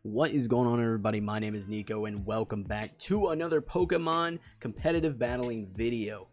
What is going on, everybody? My name is Nico and welcome back to another Pokemon competitive battling video.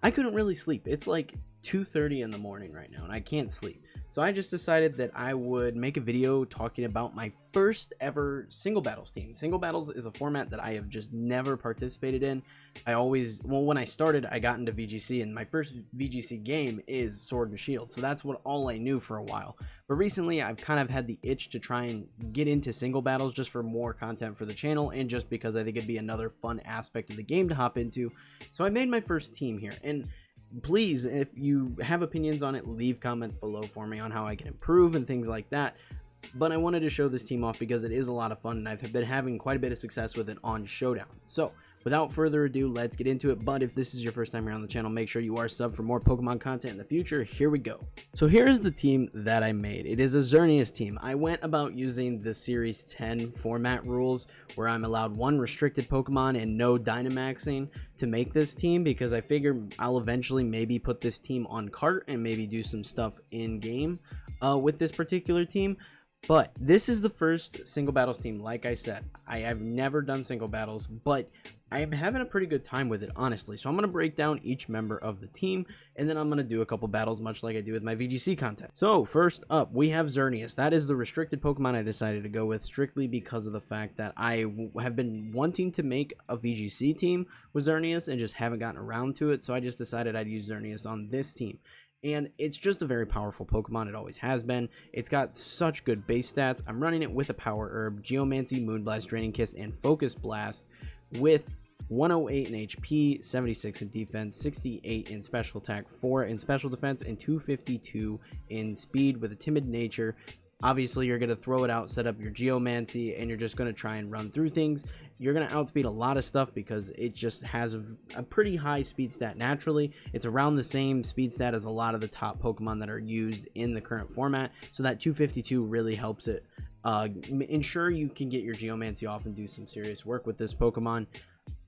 I couldn't really sleep. It's like 2:30 in the morning right now and I can't sleep. So I just decided that I would make a video talking about my first ever single battles team. Single battles is a format that I have just never participated in. When I started, I got into VGC, and my first VGC game is Sword and Shield. So that's all I knew for a while. But recently, I've kind of had the itch to try and get into single battles just for more content for the channel, and just because I think it'd be another fun aspect of the game to hop into. So I made my first team here, and please, if you have opinions on it, leave comments below for me on how I can improve and things like that. But I wanted to show this team off because it is a lot of fun and I've been having quite a bit of success with it on Showdown. So without further ado, let's get into it. But if this is your first time here on the channel, make sure you are subbed for more Pokemon content in the future. Here we go. So here is the team that I made. It is a Xerneas team. I went about using the Series 10 format rules where I'm allowed one restricted Pokemon and no Dynamaxing to make this team, because I figure I'll eventually maybe put this team on cart and maybe do some stuff in game with this particular team. But this is the first single battles team. Like I said, I have never done single battles, but I'm having a pretty good time with it, honestly. So I'm going to break down each member of the team, and then I'm going to do a couple battles, much like I do with my VGC content. So first up, we have Xerneas. That is the restricted Pokemon I decided to go with, strictly because of the fact that I have been wanting to make a VGC team with Xerneas and just haven't gotten around to it. So I just decided I'd use Xerneas on this team. And it's just a very powerful Pokemon. It always has been. It's got such good base stats. I'm running it with a Power Herb, Geomancy, Moonblast, Draining Kiss, and Focus Blast with 108 in HP, 76 in defense, 68 in special attack, 4 in special defense, and 252 in speed with a timid nature. Obviously, you're going to throw it out, set up your Geomancy, and you're just going to try and run through things. You're going to outspeed a lot of stuff because it just has a pretty high speed stat naturally. It's around the same speed stat as a lot of the top Pokemon that are used in the current format. So that 252 really helps it ensure you can get your Geomancy off and do some serious work with this Pokemon.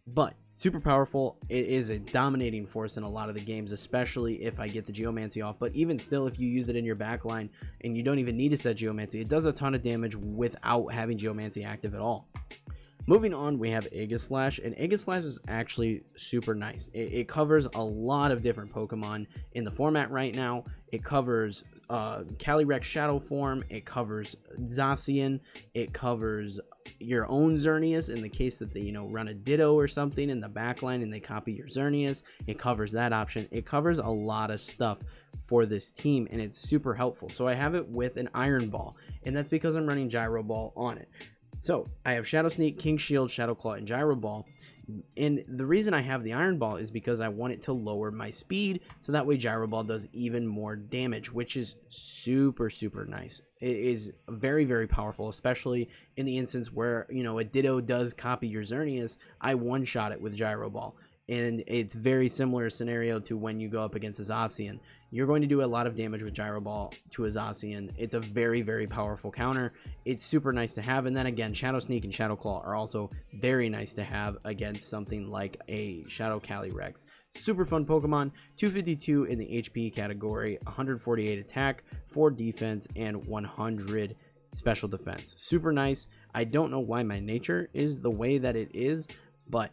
But super powerful. It is a dominating force in a lot of the games, especially if I get the Geomancy off. But even still, if you use it in your backline and you don't even need to set Geomancy, it does a ton of damage without having Geomancy active at all. Moving on, we have Aegislash, and Aegislash is actually super nice. It covers a lot of different Pokemon in the format right now. It covers Calyrex Shadow Form, it covers Zacian, it covers your own Xerneas in the case that they run a Ditto or something in the backline and they copy your Xerneas. It covers that option. It covers a lot of stuff for this team, and it's super helpful. So I have it with an Iron Ball, and that's because I'm running Gyro Ball on it. So I have Shadow Sneak, King Shield, Shadow Claw, and Gyro Ball. And the reason I have the Iron Ball is because I want it to lower my speed, so that way Gyro Ball does even more damage, which is super nice. It is very, very powerful, especially in the instance where, a Ditto does copy your Xerneas. I one-shot it with Gyro Ball. And it's very similar scenario to when you go up against a Zacian. You're going to do a lot of damage with Gyro Ball to a Zacian. It's a very, very powerful counter. It's super nice to have. And then again, Shadow Sneak and Shadow Claw are also very nice to have against something like a Shadow Calyrex. Super fun Pokemon. 252 in the HP category, 148 attack, 4 defense, and 100 special defense. Super nice. I don't know why my nature is the way that it is, but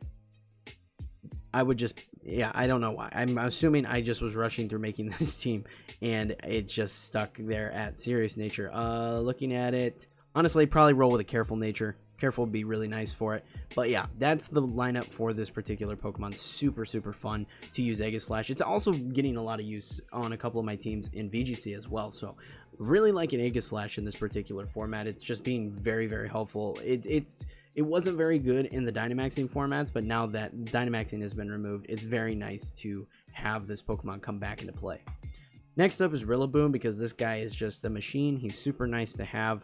I don't know why. I'm assuming I just was rushing through making this team and it just stuck there at serious nature. Looking at it, honestly, probably roll with a careful nature. Careful would be really nice for it. But yeah, that's the lineup for this particular Pokemon. Super fun to use Aegislash. It's also getting a lot of use on a couple of my teams in VGC as well. So really liking Aegislash in this particular format. It's just being very helpful. It wasn't very good in the Dynamaxing formats, but now that Dynamaxing has been removed, it's very nice to have this Pokemon come back into play. Next up is Rillaboom, because this guy is just a machine. He's super nice to have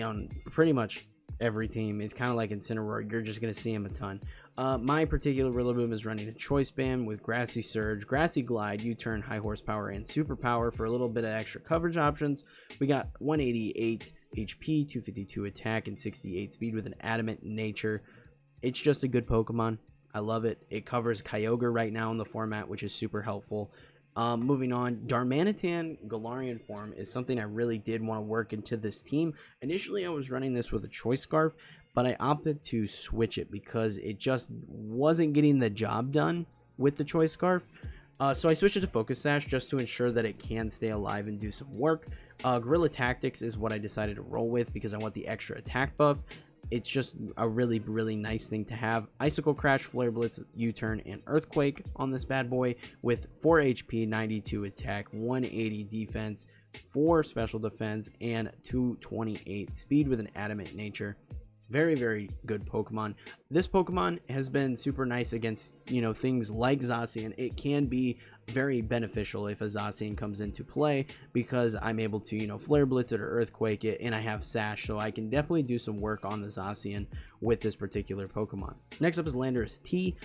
on pretty much every team. It's kind of like Incineroar. You're just going to see him a ton. My particular Rillaboom is running a Choice Band with Grassy Surge, Grassy Glide, U-Turn, High Horsepower, and Super Power for a little bit of extra coverage options. We got 188 HP, 252 attack, and 68 speed with an Adamant nature. It's just a good Pokemon. I love it. It covers Kyogre right now in the format, which is super helpful. Moving on, Darmanitan Galarian form is something I really did want to work into this team. Initially, I was running this with a Choice Scarf, but I opted to switch it because it just wasn't getting the job done with the Choice Scarf. So I switched it to Focus Sash just to ensure that it can stay alive and do some work. Guerrilla Tactics is what I decided to roll with because I want the extra attack buff. It's just a really, really nice thing to have. Icicle Crash, Flare Blitz, U-Turn, and Earthquake on this bad boy with 4 HP, 92 attack, 180 defense, 4 special defense, and 228 speed with an adamant nature. Very, very good Pokemon. This Pokemon has been super nice against, things like Zacian. It can be very beneficial if a Zacian comes into play because I'm able to, Flare Blitz it or Earthquake it, and I have Sash, so I can definitely do some work on the Zacian with this particular Pokemon. Next up is Landorus T.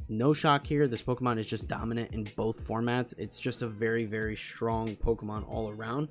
No shock here. This Pokemon is just dominant in both formats. It's just a very, very strong Pokemon all around.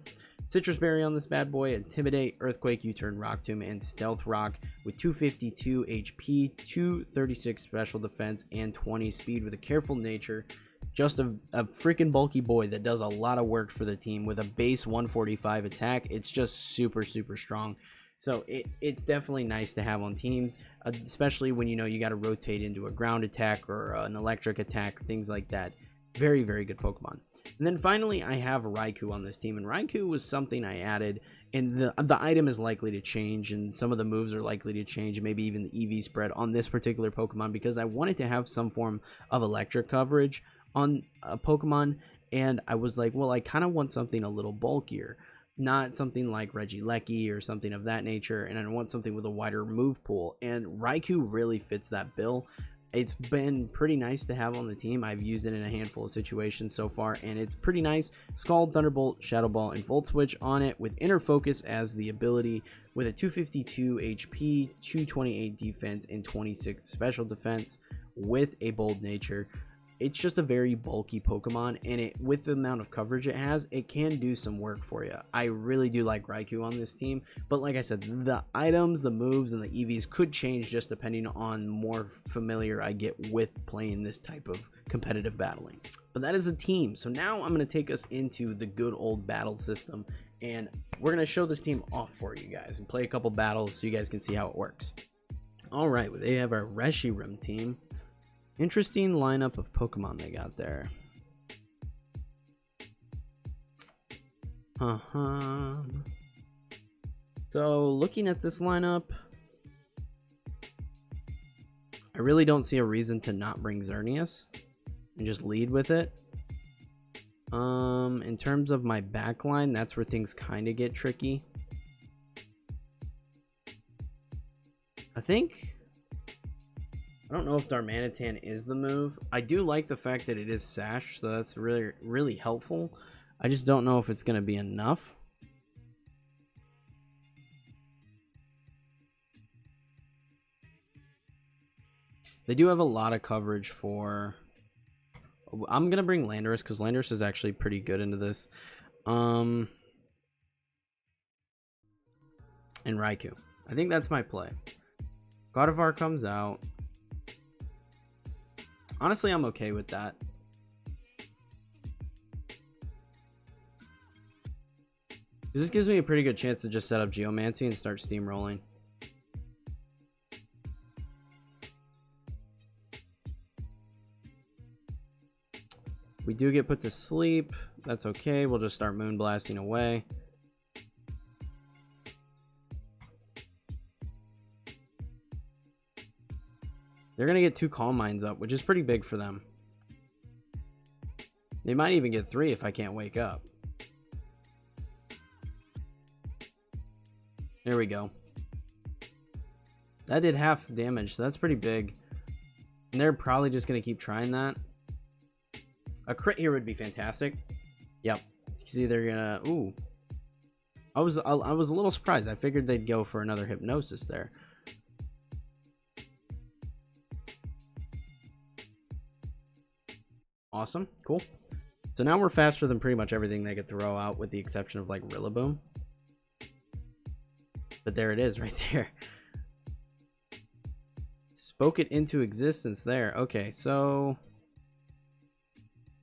Citrus Berry on this bad boy, Intimidate, Earthquake, U-Turn, Rock Tomb, and Stealth Rock with 252 HP, 236 special defense, and 20 speed with a careful nature. Just a freaking bulky boy that does a lot of work for the team with a base 145 attack. It's just super, super strong. So it's definitely nice to have on teams, especially when you got to rotate into a ground attack or an electric attack, things like that. Very, very good Pokemon. And then finally, I have Raikou on this team, and Raikou was something I added, and the item is likely to change, and some of the moves are likely to change, and maybe even the EV spread on this particular Pokemon, because I wanted to have some form of electric coverage on a Pokemon, and I was like, well, I kind of want something a little bulkier, not something like Regieleki or something of that nature, and I want something with a wider move pool, and Raikou really fits that bill. It's been pretty nice to have on the team. I've used it in a handful of situations so far, and it's pretty nice. Scald, Thunderbolt, Shadow Ball, and Volt Switch on it with Inner Focus as the ability with a 252 HP, 228 defense, and 26 special defense with a bold nature. It's just a very bulky Pokemon, and with the amount of coverage it has, it can do some work for you. I really do like Raikou on this team, but like I said, the items, the moves, and the EVs could change just depending on more familiar I get with playing this type of competitive battling. But that is a team. So now I'm going to take us into the good old battle system, and we're going to show this team off for you guys and play a couple battles so you guys can see how it works. All right, they have our Reshiram team. Interesting lineup of Pokemon they got there. So looking at this lineup, I really don't see a reason to not bring Xerneas and just lead with it. In terms of my backline, that's where things kind of get tricky. I don't know if Darmanitan is the move. I do like the fact that it is Sash, so that's really, really helpful. I just don't know if it's going to be enough. They do have a lot of coverage for... I'm going to bring Landorus because Landorus is actually pretty good into this. And Raikou. I think that's my play. Gardevoir comes out. Honestly, I'm okay with that. This gives me a pretty good chance to just set up Geomancy and start steamrolling. We do get put to sleep. That's okay. We'll just start Moonblasting away. They're going to get 2 Calm Minds up, which is pretty big for them. They might even get 3 if I can't wake up. There we go. That did half damage, so that's pretty big. And they're probably just going to keep trying that. A crit here would be fantastic. Yep. See, they're going to... Ooh. I was a little surprised. I figured they'd go for another Hypnosis there. Awesome. Cool. So now we're faster than pretty much everything they could throw out with the exception of like Rillaboom. But there it is right there. Spoke it into existence there. Okay, so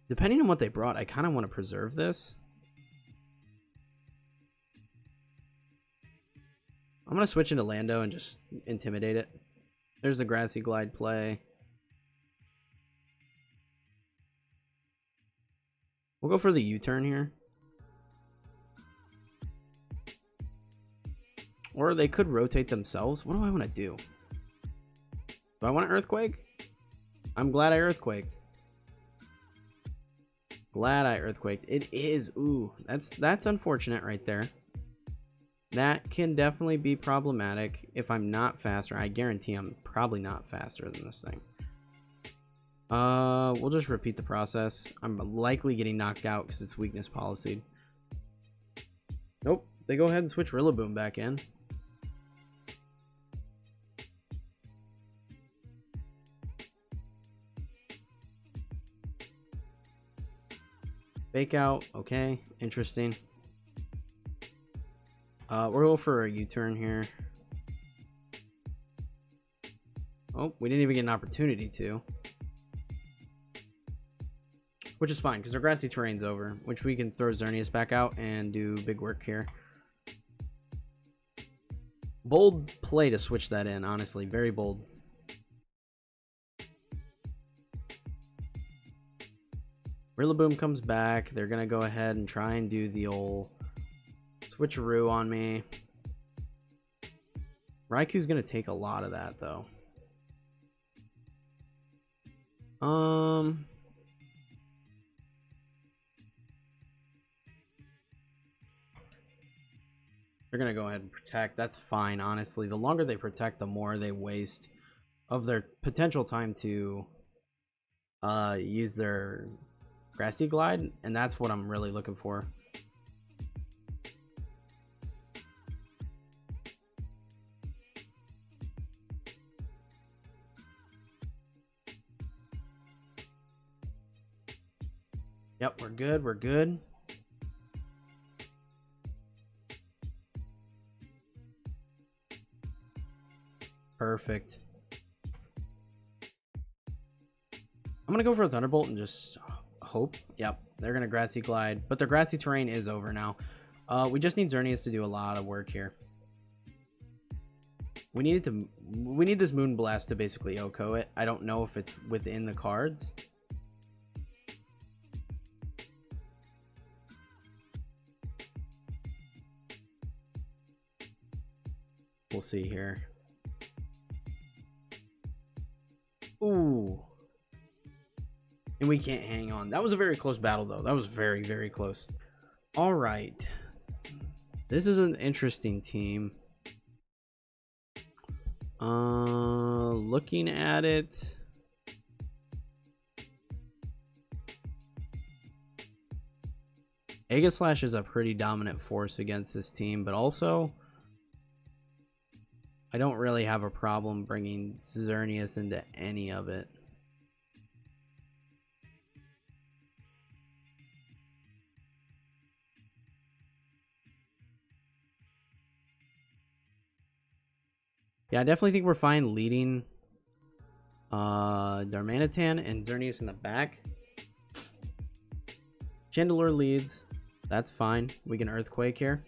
Depending on what they brought, I kind of want to preserve this. I'm going to switch into Lando and just intimidate it. There's the Grassy Glide play. We'll go for the U-turn here. Or they could rotate themselves. What do I want to do? Do I want to Earthquake? I'm glad I Earthquaked. Glad I Earthquaked. It is. Ooh, that's unfortunate right there. That can definitely be problematic if I'm not faster. I guarantee I'm probably not faster than this thing. We'll just repeat the process. I'm likely getting knocked out because it's weakness policy. Nope. They go ahead and switch Rillaboom back in. Fake out. Okay. Interesting. We'll go for a U-turn here. Oh, we didn't even get an opportunity to. Which is fine, because our grassy terrain's over. Which we can throw Xerneas back out and do big work here. Bold play to switch that in, honestly. Very bold. Rillaboom comes back. They're going to go ahead and try and do the old switcheroo on me. Raikou's going to take a lot of that, though. They're going to go ahead and protect. That's fine, honestly. The longer they protect, the more they waste of their potential time to use their Grassy Glide, and that's what I'm really looking for. Yep, we're good. We're good. Perfect. I'm going to go for a Thunderbolt and just hope. Yep, they're going to Grassy Glide, but their Grassy Terrain is over now. We just need Xerneas to do a lot of work here. We need this Moonblast to basically OHKO it. I don't know if it's within the cards. We'll see here. Ooh. And we can't hang on. That was a very close battle, though. That was very, very close. All right. This is an interesting team. Looking at it. Aegislash is a pretty dominant force against this team, but also I don't really have a problem bringing Xerneas into any of it. Yeah, I definitely think we're fine leading Darmanitan and Xerneas in the back. Chandelure leads. That's fine. We can Earthquake here.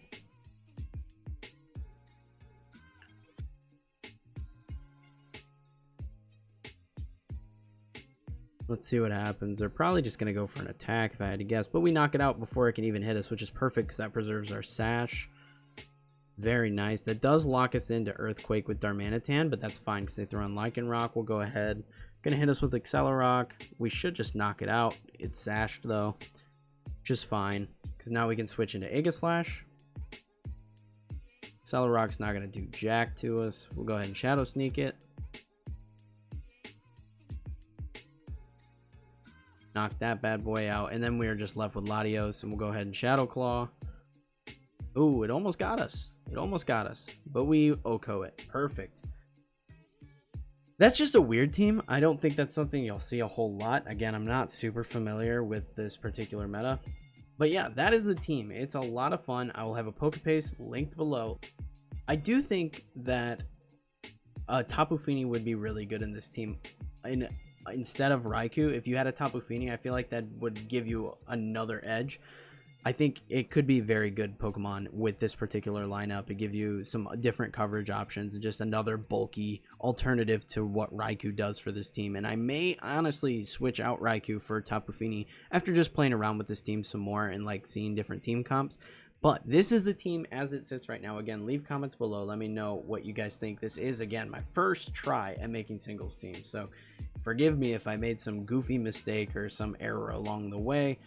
Let's see what happens. They're probably just going to go for an attack if I had to guess. But we knock it out before it can even hit us, which is perfect because that preserves our Sash. Very nice. That does lock us into Earthquake with Darmanitan, but that's fine because they throw in Lycanroc. We'll go ahead. Going to hit us with Accelerock. We should just knock it out. It's Sashed, though. Just fine because now we can switch into Aegislash. Accelerock's not going to do jack to us. We'll go ahead and Shadow Sneak it. Knock that bad boy out. And then we are just left with Latios. And we'll go ahead and Shadow Claw. Ooh, it almost got us. It almost got us. But we OHKO it. Perfect. That's just a weird team. I don't think that's something you'll see a whole lot. Again, I'm not super familiar with this particular meta. But yeah, that is the team. It's a lot of fun. I will have a Pokepaste linked below. I do think that Tapu Fini would be really good in this team. instead of Raikou, if you had a Tapu Fini, I feel like that would give you another edge. I think it could be a very good Pokemon with this particular lineup. It gives you some different coverage options, just another bulky alternative to what Raikou does for this team. And I may honestly switch out Raikou for Tapu Fini after just playing around with this team some more and like seeing different team comps. But this is the team as it sits right now. Again, leave comments below. Let me know what you guys think. This is, again, my first try at making singles teams. So forgive me if I made some goofy mistake or some error along the way.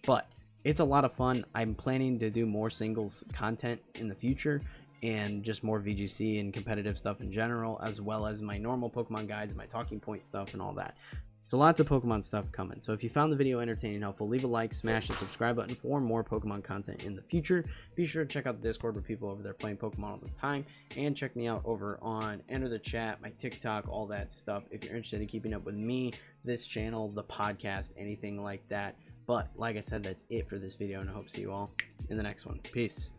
But it's a lot of fun. I'm planning to do more singles content in the future and just more VGC and competitive stuff in general, as well as my normal Pokemon guides, my talking point stuff and all that. So lots of Pokemon stuff coming. So if you found the video entertaining and helpful, leave a like, smash the subscribe button for more Pokemon content in the future. Be sure to check out the Discord where people over there playing Pokemon all the time, and check me out over on Enter the Chat, my TikTok, all that stuff. If you're interested in keeping up with me, this channel, the podcast, anything like that. But like I said, that's it for this video, and I hope to see you all in the next one. Peace.